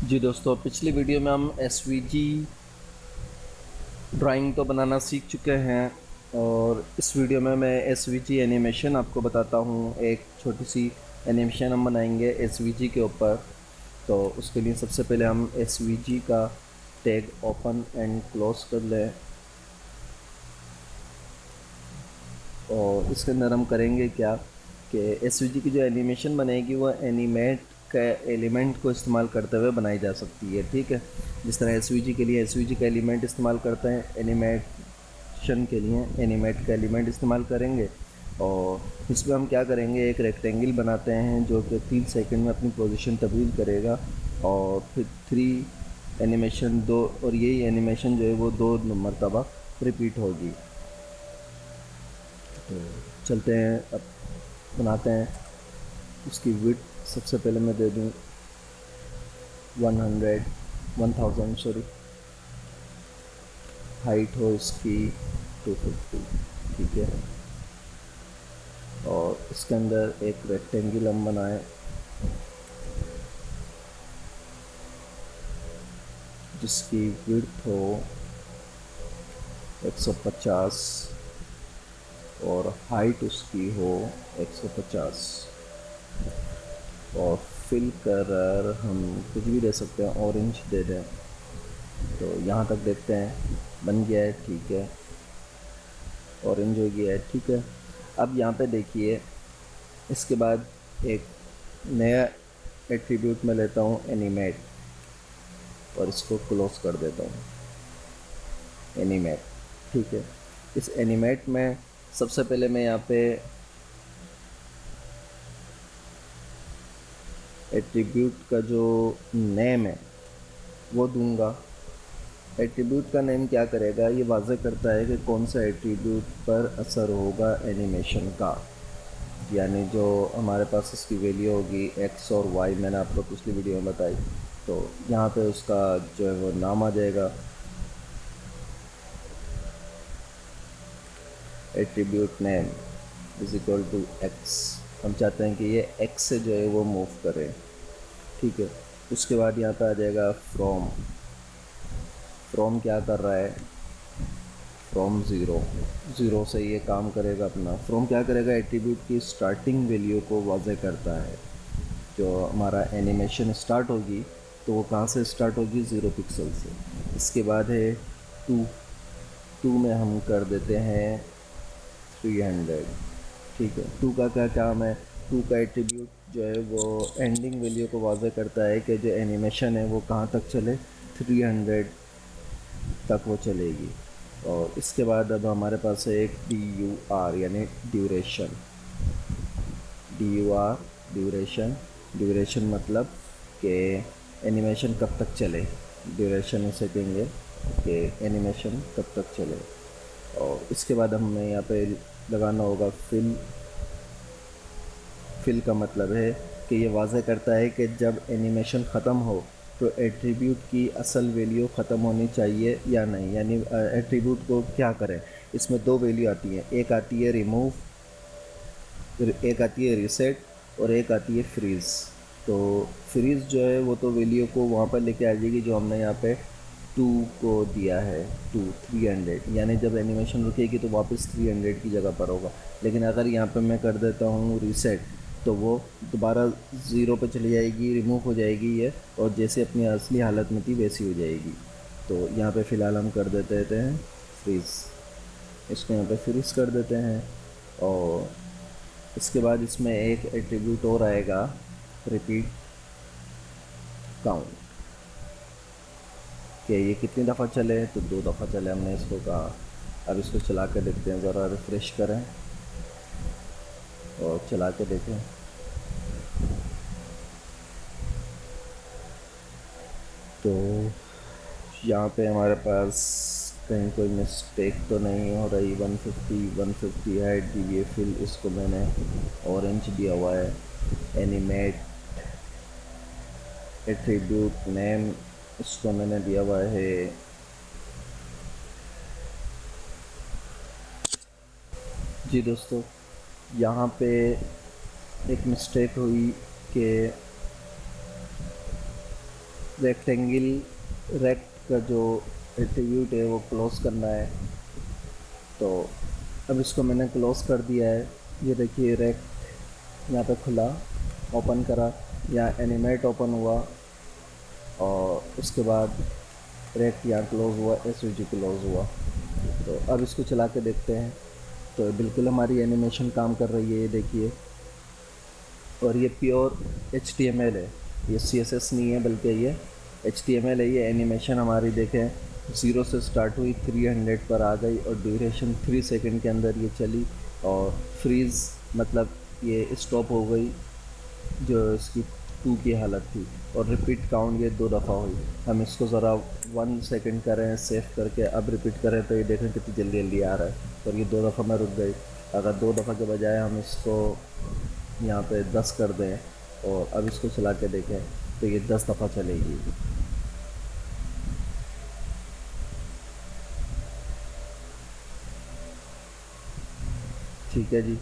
जी दोस्तों, पिछली वीडियो में हम एसवीजी ड्राइंग तो बनाना सीख चुके हैं और इस वीडियो में मैं एसवीजी एनिमेशन आपको बताता हूँ। एक छोटी सी एनिमेशन हम बनाएंगे एसवीजी के ऊपर। तो उसके लिए सबसे पहले हम एसवीजी का टैग ओपन एंड क्लोज कर लें और इसके अंदर हम करेंगे क्या कि एसवीजी की जो एनिमेशन बनेगी वो एनिमेट का एलिमेंट को इस्तेमाल करते हुए बनाई जा सकती है। ठीक है, जिस तरह एसवीजी के लिए एसवीजी का एलिमेंट इस्तेमाल करते हैं, एनिमेशन के लिए एनिमेट का एलिमेंट इस्तेमाल करेंगे। और इसमें हम क्या करेंगे, एक रेक्टेंगल बनाते हैं जो कि 3 सेकंड में अपनी पोजीशन तब्दील करेगा और फिर 3 एनिमेशन दो, और यही एनिमेशन जो है वो 2 मरतबा रिपीट होगी। तो चलते हैं, अब बनाते हैं। उसकी विड्थ सबसे पहले मैं दे दूँ 1000 सॉरी। हाइट हो इसकी 250। ठीक है, और इसके अंदर एक रेक्टेंगल हम बनाएं जिसकी विड्थ हो 150 और हाइट उसकी हो 150। और फिल कलर हम कुछ भी दे सकते हैं, ऑरेंज दे दें। तो यहाँ तक देखते हैं, बन गया है। ठीक है, ऑरेंज हो गया है। ठीक है, अब यहाँ पे देखिए, इसके बाद एक नया एट्रीब्यूट मैं लेता हूँ एनिमेट, और इसको क्लोज कर देता हूँ एनिमेट। ठीक है, इस एनिमेट में सबसे पहले मैं यहाँ पे एट्रीब्यूट का जो नेम है वो दूंगा। एट्रीब्यूट का नेम क्या करेगा, ये वाज़े करता है कि कौन सा एट्रीब्यूट पर असर होगा एनिमेशन का। यानी जो हमारे पास इसकी वैल्यू होगी एक्स और वाई, मैंने आपको पिछली वीडियो में बताई। तो यहाँ पे उसका जो है वो नाम आ जाएगा, attribute name is equal to X. हम चाहते हैं कि ये एक्स से जो है वो मूव करे। ठीक है, उसके बाद यहाँ पे आ जाएगा फ्रॉम। फ्रॉम क्या कर रहा है, फ्रॉम ज़ीरो से ये काम करेगा अपना। फ्रॉम क्या करेगा, एट्रीब्यूट की स्टार्टिंग वैल्यू को वाज़े करता है। जो हमारा एनिमेशन स्टार्ट होगी तो वो कहाँ से स्टार्ट होगी, 0 पिक्सल से। इसके बाद है टू। टू में हम कर देते हैं 300। ठीक है, टू का क्या काम है, टू का एट्रीब्यूट जो है वो एंडिंग वैल्यू को वाज़े करता है कि जो एनिमेशन है वो कहाँ तक चले, 300 तक वो चलेगी। और इसके बाद अब हमारे पास है एक DUR यानी ड्यूरेशन। DUR duration. ड्यूरेशन मतलब कि एनिमेशन कब तक चले, ड्यूरेशन इसे कहेंगे कि एनिमेशन कब तक चले। और इसके बाद हमें यहाँ पे लगाना होगा फिल। फिल का मतलब है कि ये वाज़ह करता है कि जब एनिमेशन ख़त्म हो तो एट्रीब्यूट की असल वैल्यू ख़त्म होनी चाहिए या नहीं। यानी एट्रीब्यूट को क्या करें, इसमें 2 वैल्यू आती हैं, एक आती है रिमूव, एक आती है रीसेट और एक आती है फ्रीज़। तो फ्रीज़ जो है वो तो वैल्यू को वहाँ पर लेके आ जाएगी जो हमने यहाँ पे 2 को दिया है, 300। यानी जब एनिमेशन रुकेगी तो वापस 300 की जगह पर होगा। लेकिन अगर यहाँ पे मैं कर देता हूँ रीसेट तो वो दोबारा 0 पे चली जाएगी, रिमूव हो जाएगी ये, और जैसे अपनी असली हालत में थी वैसी हो जाएगी। तो यहाँ पे फ़िलहाल हम कर देते हैं फ्रीज़। इसको यहाँ पे फ्रीज़ कर देते हैं। और इसके बाद इसमें एक एट्रीब्यूट और आएगा, रिपीट काउंट, कि ये कितनी दफ़ा चले, तो 2 दफ़ा चले हमने इसको कहा। अब इसको चला के देखते हैं, ज़रा रिफ़्रेश करें और चला के देखें। तो यहाँ पे हमारे पास कहीं कोई मिस्टेक तो नहीं हो रही। 150 है DVA फिल, इसको मैंने ऑरेंज दिया हुआ है। एनिमेट एट्रीब्यूट नेम, इसको मैंने दिया हुआ है जी दोस्तों, यहाँ पे एक मिस्टेक हुई कि रेक्टेंगल रेक्ट का जो एट्रीब्यूट है वो क्लोज करना है। तो अब इसको मैंने क्लोज कर दिया है। ये देखिए रेक्ट यहाँ पे खुला, ओपन करा, यहाँ एनिमेट ओपन हुआ, और उसके बाद रेक्ट यहाँ क्लोज हुआ, एस क्लोज हुआ। तो अब इसको चला के देखते हैं। तो बिल्कुल हमारी एनिमेशन काम कर रही है, ये देखिए। और ये प्योर HTML है, ये CSS नहीं है, बल्कि ये HTML है। ये एनिमेशन हमारी देखें, 0 से स्टार्ट हुई, 300 पर आ गई, और ड्यूरेशन 3 सेकंड के अंदर ये चली, और फ्रीज़ मतलब ये स्टॉप हो गई जो इसकी 2 की हालत थी, और रिपीट काउंट ये 2 दफ़ा हुई। हम इसको ज़रा 1 सेकंड करें सेव करके, अब रिपीट करें तो ये देखें कितनी जल्दी जल्दी आ रहा है। और ये 2 दफ़ा में रुक गई। अगर 2 दफ़ा के बजाय हम इसको यहाँ पे 10 कर दें, और अब इसको चला के देखें तो ये 10 दफ़ा चलेगी। ठीक है जी।